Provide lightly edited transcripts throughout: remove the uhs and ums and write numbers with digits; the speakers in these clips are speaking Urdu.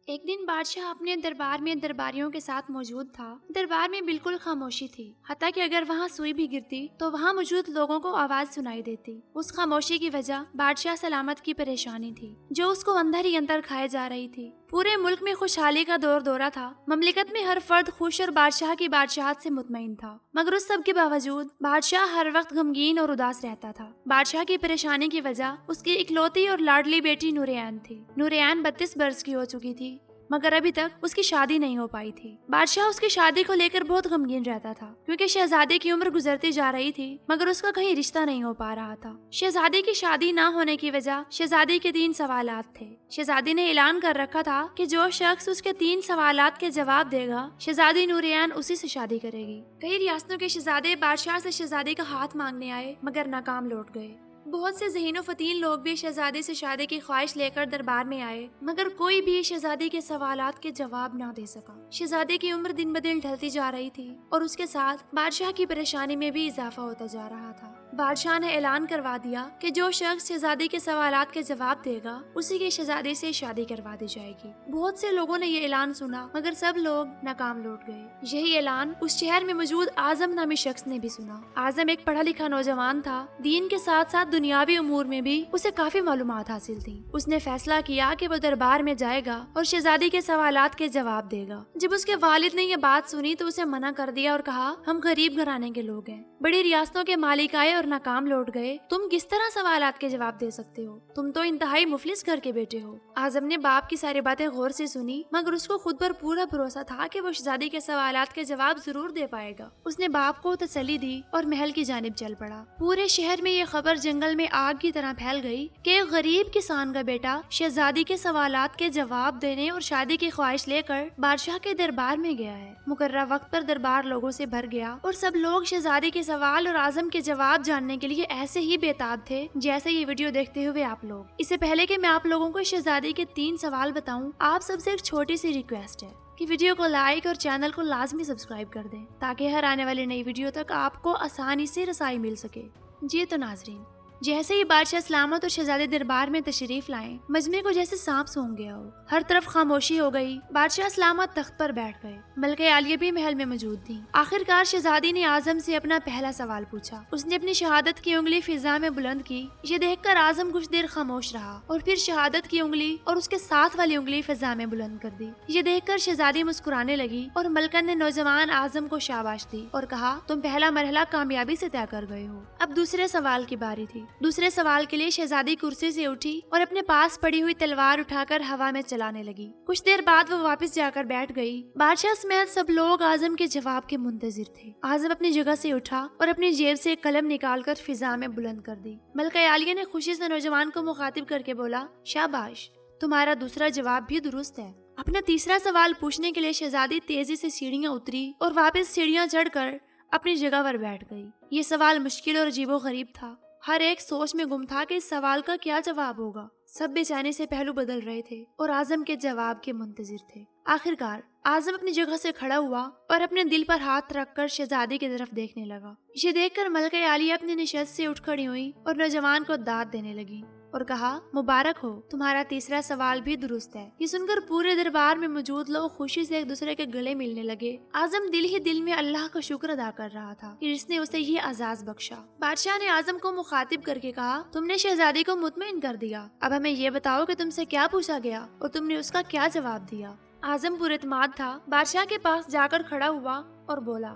ایک دن بادشاہ اپنے دربار میں درباریوں کے ساتھ موجود تھا۔ دربار میں بالکل خاموشی تھی، حتیٰ کہ اگر وہاں سوئی بھی گرتی تو وہاں موجود لوگوں کو آواز سنائی دیتی۔ اس خاموشی کی وجہ بادشاہ سلامت کی پریشانی تھی، جو اس کو اندر ہی اندر کھائے جا رہی تھی۔ پورے ملک میں خوشحالی کا دور دورہ تھا، مملکت میں ہر فرد خوش اور بادشاہ کی بادشاہت سے مطمئن تھا، مگر اس سب کے باوجود بادشاہ ہر وقت غمگین اور اداس رہتا تھا۔ بادشاہ کی پریشانی کی وجہ اس کی اکلوتی اور لاڈلی بیٹی نورعین تھی۔ نورعین 32 برس کی ہو چکی تھی، مگر ابھی تک اس کی شادی نہیں ہو پائی تھی۔ بادشاہ اس کی شادی کو لے کر بہت غمگین رہتا تھا، کیونکہ شہزادے کی عمر گزرتی جا رہی تھی، مگر اس کا کہیں رشتہ نہیں ہو پا رہا تھا۔ شہزادے کی شادی نہ ہونے کی وجہ شہزادی کے 3 سوالات تھے۔ شہزادی نے اعلان کر رکھا تھا کہ جو شخص اس کے 3 سوالات کے جواب دے گا، شہزادی نورعین اسی سے شادی کرے گی۔ کئی ریاستوں کے شہزادے بادشاہ سے شہزادی کا ہاتھ مانگنے آئے، مگر ناکام لوٹ گئے۔ بہت سے ذہین و فطین لوگ بھی شہزادی سے شادی کی خواہش لے کر دربار میں آئے، مگر کوئی بھی شہزادی کے سوالات کے جواب نہ دے سکا۔ شہزادی کی عمر دن بدن ڈھلتی جا رہی تھی اور اس کے ساتھ بادشاہ کی پریشانی میں بھی اضافہ ہوتا جا رہا تھا۔ بادشاہ نے اعلان کروا دیا کہ جو شخص شہزادی کے سوالات کے جواب دے گا، اسی کی شہزادی سے شادی کروا دی جائے گی۔ بہت سے لوگوں نے یہ اعلان سنا، مگر سب لوگ ناکام لوٹ گئے۔ یہی اعلان اس شہر میں موجود اعظم نامی شخص نے بھی سنا۔ اعظم ایک پڑھا لکھا نوجوان تھا، دین کے ساتھ ساتھ دنیاوی امور میں بھی اسے کافی معلومات حاصل تھی۔ اس نے فیصلہ کیا کہ وہ دربار میں جائے گا اور شہزادی کے سوالات کے جواب دے گا۔ جب اس کے والد نے یہ بات سنی تو اسے منع کر دیا اور کہا، ہم غریب گھرانے کے لوگ ہیں، بڑی ریاستوں کے مالک آئے اور ناکام لوٹ گئے، تم کس طرح سوالات کے جواب دے سکتے ہو؟ تم تو انتہائی مفلس گھر کے بیٹے ہو۔ اعظم نے باپ کی ساری باتیں غور سے سنی، مگر اس کو خود پر پورا بھروسہ تھا کہ وہ شہزادی کے سوالات کے جواب ضرور دے پائے گا۔ اس نے باپ کو تسلی دی اور محل کی جانب چل پڑا۔ پورے شہر میں یہ خبر جنگل میں آگ کی طرح پھیل گئی کہ ایک غریب کسان کا بیٹا شہزادی کے سوالات کے جواب دینے اور شادی کی خواہش لے کر بادشاہ کے دربار میں گیا ہے۔ مقررہ وقت پر دربار لوگوں سے بھر گیا اور سب لوگ شہزادی کے سوال اور اعظم کے جواب جاننے کے لیے ایسے ہی بےتاب تھے جیسے یہ ویڈیو دیکھتے ہوئے آپ لوگ۔ اس سے پہلے کہ میں آپ لوگوں کو شہزادی کے 3 سوال بتاؤں، آپ سب سے ایک چھوٹی سی ریکویسٹ ہے کہ ویڈیو کو لائک اور چینل کو لازمی سبسکرائب کر دیں، تاکہ ہر آنے والی نئی ویڈیو تک آپ کو آسانی سے رسائی مل سکے۔ جی تو ناظرین، جیسے ہی بادشاہ سلامت اور شہزادے دربار میں تشریف لائیں، مجمع کو جیسے سانپ سونگ گیا ہو، ہر طرف خاموشی ہو گئی۔ بادشاہ سلامت تخت پر بیٹھ گئے، ملکہ عالیہ بھی محل میں موجود تھیں۔ آخرکار شہزادی نے اعظم سے اپنا پہلا سوال پوچھا۔ اس نے اپنی شہادت کی انگلی فضا میں بلند کی۔ یہ دیکھ کر اعظم کچھ دیر خاموش رہا اور پھر شہادت کی انگلی اور اس کے ساتھ والی انگلی فضا میں بلند کر دی۔ یہ دیکھ کر شہزادی مسکرانے لگی اور ملکہ نے نوجوان اعظم کو شاباش دی اور کہا، تم پہلا مرحلہ کامیابی سے طے کر گئے ہو۔ اب دوسرے سوال کی باری تھی۔ دوسرے سوال کے لیے شہزادی کرسی سے اٹھی اور اپنے پاس پڑی ہوئی تلوار اٹھا کر ہوا میں چلانے لگی۔ کچھ دیر بعد وہ واپس جا کر بیٹھ گئی۔ بادشاہ سمیت سب لوگ اعظم کے جواب کے منتظر تھے۔ اعظم اپنی جگہ سے اٹھا اور اپنی جیب سے ایک قلم نکال کر فضا میں بلند کر دی۔ ملکہ عالیہ نے خوشی سے نوجوان کو مخاطب کر کے بولا، شاباش، تمہارا دوسرا جواب بھی درست ہے۔ اپنا تیسرا سوال پوچھنے کے لیے شہزادی تیزی سے سیڑھیاں اتری اور واپس سیڑھیاں چڑھ کر اپنی جگہ پر بیٹھ گئی۔ یہ سوال مشکل اور عجیب و غریب تھا۔ ہر ایک سوچ میں گم تھا کہ اس سوال کا کیا جواب ہوگا۔ سب بے چینی سے پہلو بدل رہے تھے اور اعظم کے جواب کے منتظر تھے۔ آخرکار اعظم اپنی جگہ سے کھڑا ہوا اور اپنے دل پر ہاتھ رکھ کر شہزادی کی طرف دیکھنے لگا۔ یہ دیکھ کر ملکہ عالیہ اپنی نشست سے اٹھ کھڑی ہوئی اور نوجوان کو داد دینے لگی اور کہا، مبارک ہو، تمہارا تیسرا سوال بھی درست ہے۔ یہ سن کر پورے دربار میں موجود لوگ خوشی سے ایک دوسرے کے گلے ملنے لگے۔ اعظم دل ہی دل میں اللہ کا شکر ادا کر رہا تھا کہ جس نے اسے یہ اعزاز بخشا۔ بادشاہ نے اعظم کو مخاطب کر کے کہا، تم نے شہزادی کو مطمئن کر دیا، اب ہمیں یہ بتاؤ کہ تم سے کیا پوچھا گیا اور تم نے اس کا کیا جواب دیا۔ اعظم پر اعتماد تھا، بادشاہ کے پاس جا کر کھڑا ہوا اور بولا۔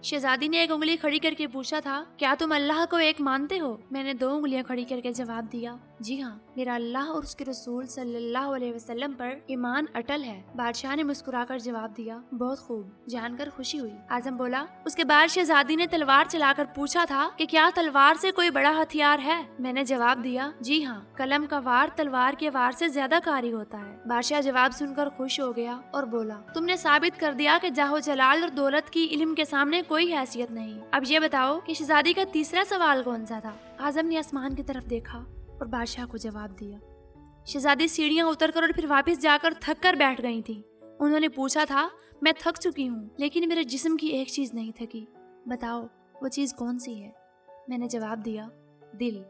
شہزادی نے ایک انگلی کھڑی کر کے پوچھا تھا، کیا تم اللہ کو ایک مانتے ہو؟ میں نے 2 انگلیاں کھڑی کر کے جواب دیا، جی ہاں، میرا اللہ اور اس کے رسول صلی اللہ علیہ وسلم پر ایمان اٹل ہے۔ بادشاہ نے مسکرا کر جواب دیا، بہت خوب، جان کر خوشی ہوئی۔ اعظم بولا۔ اس کے بعد شہزادی نے تلوار چلا کر پوچھا تھا کہ کیا تلوار سے کوئی بڑا ہتھیار ہے؟ میں نے جواب دیا، جی ہاں، قلم کا وار تلوار کے وار سے زیادہ کاری ہوتا ہے۔ بادشاہ جواب سن کر خوش ہو گیا اور بولا، تم نے ثابت کر دیا کہ جاہ و جلال اور دولت کی علم کے سامنے کوئی حیثیت نہیں۔ اب یہ بتاؤ کہ شہزادی کا تیسرا سوال کون سا تھا؟ اعظم نے آسمان کی طرف دیکھا اور بادشاہ کو جواب دیا۔ شہزادی سیڑھیاں اتر کر اور پھر واپس جا کر تھک کر بیٹھ گئی تھی۔ انہوں نے پوچھا تھا، میں تھک چکی ہوں لیکن میرے جسم کی ایک چیز نہیں تھکی، بتاؤ وہ چیز کون سی ہے؟ میں نے جواب دیا، دل۔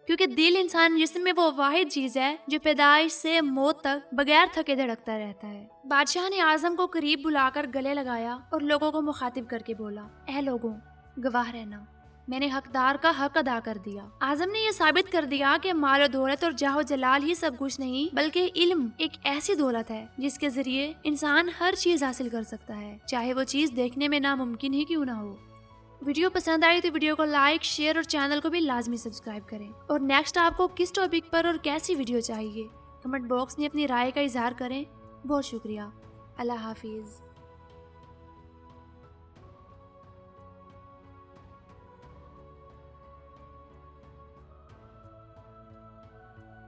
کیونکہ دل انسان جسم میں وہ واحد چیز ہے جو پیدائش سے موت تک بغیر تھکے دھڑکتا رہتا ہے۔ بادشاہ نے اعظم کو قریب بلا کر گلے لگایا اور لوگوں کو مخاطب کر کے بولا، اے لوگوں، گواہ رہنا، میں نے حقدار کا حق ادا کر دیا۔ اعظم نے یہ ثابت کر دیا کہ مال و دولت اور جاہ و جلال ہی سب کچھ نہیں، بلکہ علم ایک ایسی دولت ہے جس کے ذریعے انسان ہر چیز حاصل کر سکتا ہے، چاہے وہ چیز دیکھنے میں ناممکن ہی کیوں نہ ہو۔ ویڈیو پسند آئی تو ویڈیو کو لائک، شیئر اور چینل کو بھی لازمی سبسکرائب کریں۔ اور نیکسٹ آپ کو کس ٹاپک پر اور کیسی ویڈیو چاہیے، کمنٹ باکس میں اپنی رائے کا اظہار کریں۔ بہت شکریہ۔ اللہ حافظ۔